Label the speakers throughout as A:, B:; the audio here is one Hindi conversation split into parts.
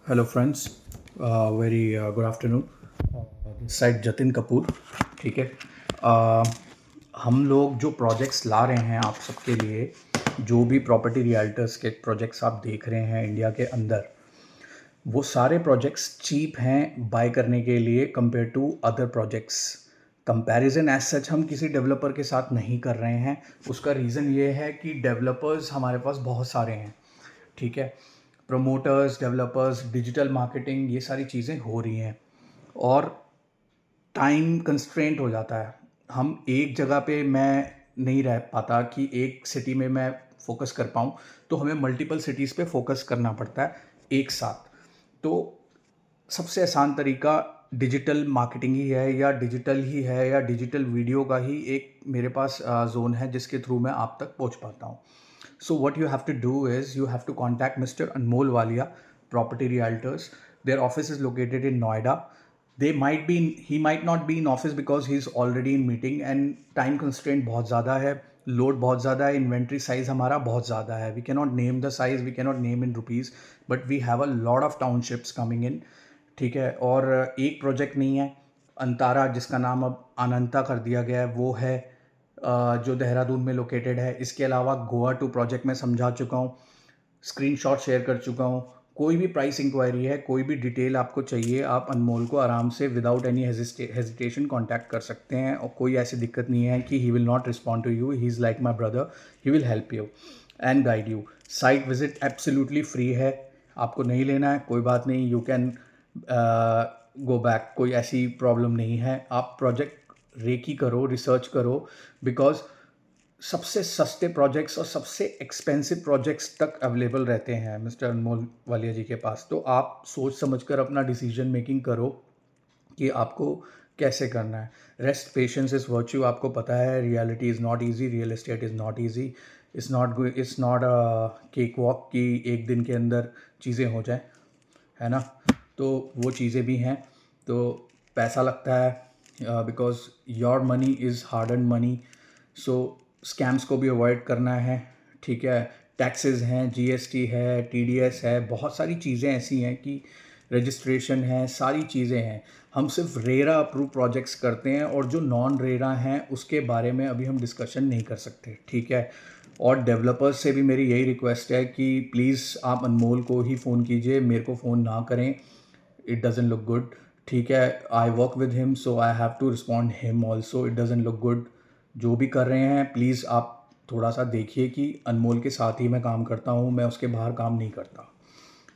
A: Hello friends, very good afternoon. This side Jatin Kapoor. ठीक है। हम लोग जो प्रोजेक्ट्स ला रहे हैं आप सबके लिए, जो भी प्रॉपर्टी रियल्टर्स के प्रोजेक्ट्स आप देख रहे हैं इंडिया के अंदर, वो सारे प्रोजेक्ट्स चीप हैं बाय करने के लिए compare to other projects. Comparison as such हम किसी डेवलपर के साथ नहीं कर रहे हैं। उसका रीज़न ये है कि डेवलपर्स हमारे पास बहुत सारे हैं। ठीक है। प्रमोटर्स, डेवलपर्स, डिजिटल मार्केटिंग, ये सारी चीज़ें हो रही हैं और टाइम कंस्ट्रेंट हो जाता है। हम एक जगह पे मैं नहीं रह पाता कि एक सिटी में मैं फोकस कर पाऊँ, तो हमें मल्टीपल सिटीज़ पे फोकस करना पड़ता है एक साथ। तो सबसे आसान तरीका डिजिटल मार्केटिंग ही है, या डिजिटल ही है, या डिजिटल वीडियो का ही एक मेरे पास ज़ोन है जिसके थ्रू मैं आप तक पहुंच पाता हूँ। So what you have to do is you have to contact Mr. Anmol Walia, Property Realtors. Their office is located in Noida. He might not be in office because he's already in meeting and time constraint बहुत ज़्यादा है, load बहुत ज़्यादा है, inventory size हमारा बहुत ज़्यादा है. We cannot name the size, we cannot name in rupees, but we have a lot of townships coming in. ठीक है। और एक प्रोजेक्ट नहीं है, अंतारा जिसका नाम अब अनंता कर दिया गया है, वो है जो देहरादून में लोकेटेड है। इसके अलावा गोवा टू प्रोजेक्ट मैं समझा चुका हूँ, स्क्रीनशॉट शेयर कर चुका हूँ। कोई भी प्राइस इंक्वायरी है, कोई भी डिटेल आपको चाहिए, आप अनमोल को आराम से विदाउट एनी हेजिटेशन कांटेक्ट कर सकते हैं। और कोई ऐसी दिक्कत नहीं है कि he will not respond to you. He is like my brother, he will help you and guide you. Site visit absolutely free है। आपको नहीं लेना है कोई बात नहीं, यू कैन गो बैक, कोई ऐसी प्रॉब्लम नहीं है। आप प्रोजेक्ट रेकी करो, रिसर्च करो, बिकॉज सबसे सस्ते प्रोजेक्ट्स और सबसे एक्सपेंसिव प्रोजेक्ट्स तक अवेलेबल रहते हैं मिस्टर अनमोल वालिया जी के पास। तो आप सोच समझकर अपना डिसीजन मेकिंग करो कि आपको कैसे करना है। Rest patience is virtue. आपको पता है reality is not easy, real estate is not easy. It's not a cake walk कि एक दिन के अंदर चीज़ें हो जाएं, है ना। तो वो चीज़ें भी हैं। तो पैसा लगता है, because your money is hard and money. So scams को भी अवॉइड करना है। ठीक है। टैक्सेस हैं, जीएसटी है, टीडीएस है, बहुत सारी चीज़ें ऐसी हैं कि रजिस्ट्रेशन है, सारी चीज़ें हैं। हम सिर्फ रेरा अप्रूव प्रोजेक्ट्स करते हैं और जो नॉन रेरा हैं उसके बारे में अभी हम डिस्कशन नहीं कर सकते। ठीक है। और डेवलपर्स से भी मेरी यही रिक्वेस्ट है कि प्लीज़ आप अनमोल को ही फ़ोन कीजिए, मेरे को फ़ोन ना करें। It doesn't look good. ठीक है। I work with him, so I have to respond him also. It doesn't look good. जो भी कर रहे हैं प्लीज़ आप थोड़ा सा देखिए कि अनमोल के साथ ही मैं काम करता हूँ, मैं उसके बाहर काम नहीं करता।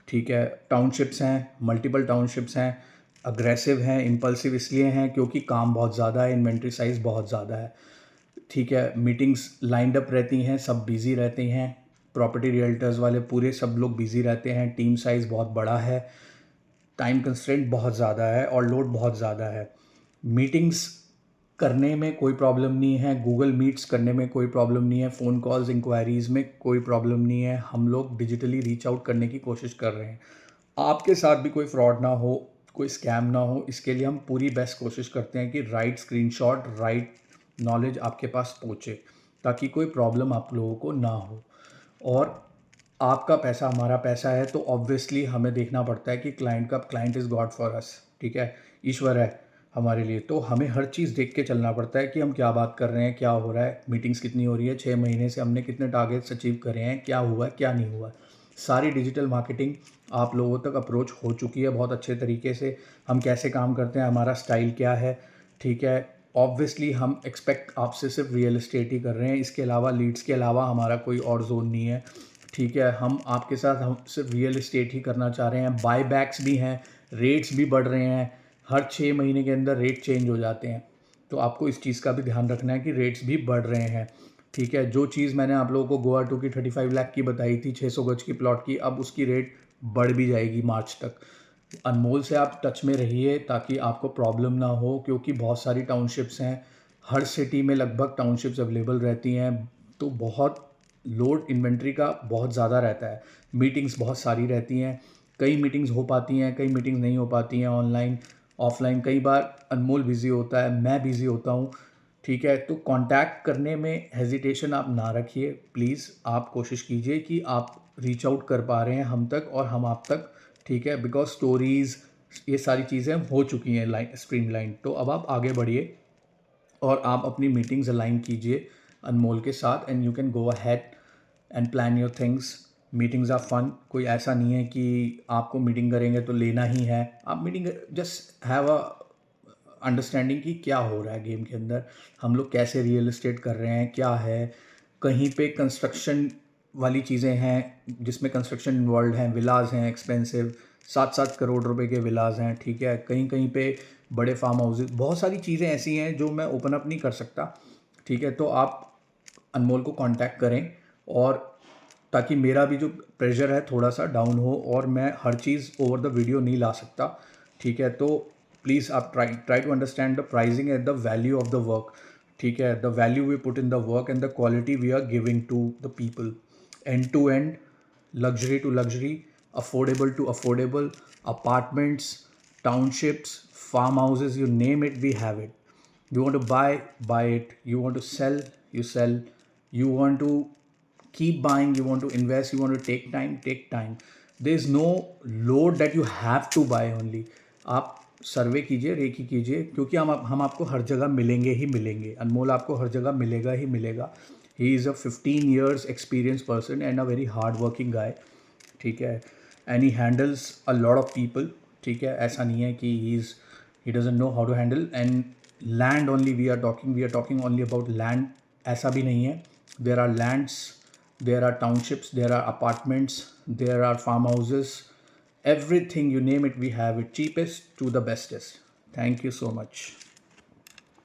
A: ठीक है। टाउनशिप्स हैं, मल्टीपल टाउनशिप्स हैं, अग्रेसिव हैं, इम्पल्सिव इसलिए हैं क्योंकि काम बहुत ज़्यादा है, इन्वेंट्री साइज़ बहुत ज़्यादा है। ठीक है। मीटिंग्स लाइंड अप रहती हैं, सब बिज़ी रहते हैं। प्रॉपर्टी रियल्टर्स वाले पूरे सब लोग बिज़ी रहते हैं। टीम साइज़ बहुत बड़ा है, टाइम कंस्ट्रेंट बहुत ज़्यादा है और लोड बहुत ज़्यादा है। मीटिंग्स करने में कोई प्रॉब्लम नहीं है, गूगल मीट्स करने में कोई प्रॉब्लम नहीं है, फ़ोन कॉल्स इंक्वायरीज़ में कोई प्रॉब्लम नहीं है। हम लोग डिजिटली रीच आउट करने की कोशिश कर रहे हैं। आपके साथ भी कोई फ्रॉड ना हो, कोई स्कैम ना हो, इसके लिए हम पूरी बेस्ट कोशिश करते हैं कि राइट स्क्रीनशॉट, राइट नॉलेज आपके पास पहुँचे, ताकि कोई प्रॉब्लम आप लोगों को ना हो। और आपका पैसा हमारा पैसा है, तो ऑब्वियसली हमें देखना पड़ता है कि client is God for us. ठीक है। ईश्वर है हमारे लिए, तो हमें हर चीज़ देख के चलना पड़ता है कि हम क्या बात कर रहे हैं, क्या हो रहा है, मीटिंग्स कितनी हो रही है, 6 महीने से हमने कितने टारगेट्स अचीव करे हैं, क्या हुआ है, क्या नहीं हुआ है। सारी डिजिटल मार्केटिंग आप लोगों तक अप्रोच हो चुकी है बहुत अच्छे तरीके से। हम कैसे काम करते हैं, हमारा स्टाइल क्या है। ठीक है। ऑब्वियसली हम एक्सपेक्ट आपसे सिर्फ रियल एस्टेट ही कर रहे हैं, इसके अलावा लीड्स के अलावा हमारा कोई और जोन नहीं है। ठीक है। हम आपके साथ हम सिर्फ रियल एस्टेट ही करना चाह रहे हैं। बाय बैक्स भी हैं, रेट्स भी बढ़ रहे हैं, हर 6 महीने के अंदर रेट चेंज हो जाते हैं। तो आपको इस चीज़ का भी ध्यान रखना है कि रेट्स भी बढ़ रहे हैं। ठीक है। जो चीज़ मैंने आप लोगों को गोवा टू की 35 लाख की बताई थी, 600 गज की प्लॉट की, अब उसकी रेट बढ़ भी जाएगी मार्च तक। अनमोल से आप टच में रहिए ताकि आपको प्रॉब्लम ना हो, क्योंकि बहुत सारी टाउनशिप्स हैं, हर सिटी में लगभग टाउनशिप्स अवेलेबल रहती हैं। तो बहुत लोड इन्वेंट्री का बहुत ज़्यादा रहता है। मीटिंग्स बहुत सारी रहती हैं, कई मीटिंग्स हो पाती हैं, कई मीटिंग्स नहीं हो पाती हैं, ऑनलाइन ऑफलाइन। कई बार अनमोल बिज़ी होता है, मैं बिज़ी होता हूँ। ठीक है। तो कांटेक्ट करने में हेजिटेशन आप ना रखिए। प्लीज़ आप कोशिश कीजिए कि आप रीच आउट कर पा रहे हैं हम तक और हम आप तक ठीक है, बिकॉज स्टोरीज ये सारी चीज़ें हो चुकी हैं लाइन स्ट्रीमलाइन। तो अब आप आगे बढ़िए और आप अपनी मीटिंग्स अलाइन कीजिए अनमोल के साथ, and you can go ahead and plan your things. Meetings are fun. कोई ऐसा नहीं है कि आपको मीटिंग करेंगे तो लेना ही है। आप meeting just have a understanding कि क्या हो रहा है गेम के अंदर, हम लोग कैसे रियल इस्टेट कर रहे हैं, क्या है। कहीं पे कंस्ट्रक्शन वाली चीज़ें हैं जिसमें कंस्ट्रक्शन इन्वॉल्व हैं, विलाज हैं एक्सपेंसिव, 7-7 करोड़ रुपए के विलाज हैं, ठीक है। कहीं कहीं पे बड़े फार्म हाउसेज, बहुत सारी चीज़ें ऐसी हैं जो मैं ओपन अप नहीं कर सकता, ठीक है। तो आप अनमोल को कांटेक्ट करें, और ताकि मेरा भी जो प्रेशर है थोड़ा सा डाउन हो, और मैं हर चीज़ ओवर द वीडियो नहीं ला सकता, ठीक है। तो प्लीज़ आप try to understand the pricing and the value of the work, ठीक है। The value we put in the work and the quality we are giving to the people, end to end, luxury to luxury, affordable to affordable, apartments, townships, farmhouses, you name it, we have it. You want to buy it. You want to sell, you sell. You want to keep buying, you want to invest, you want to take time. There is no load that you have to buy only. आप सर्वे कीजिए, रेकी कीजिए, क्योंकि हम आपको हर जगह मिलेंगे ही मिलेंगे। अनमोल आपको हर जगह मिलेगा ही मिलेगा। He is a 15 years experience person and a very hard working guy, ठीक है। And he handles a lot of people, ठीक है। ऐसा नहीं है कि he doesn't know how to handle. And land only we are talking only about land, ऐसा भी नहीं है। There are lands, there are townships, there are apartments, there are farmhouses, everything you name it, we have it, cheapest to the bestest. Thank you so much.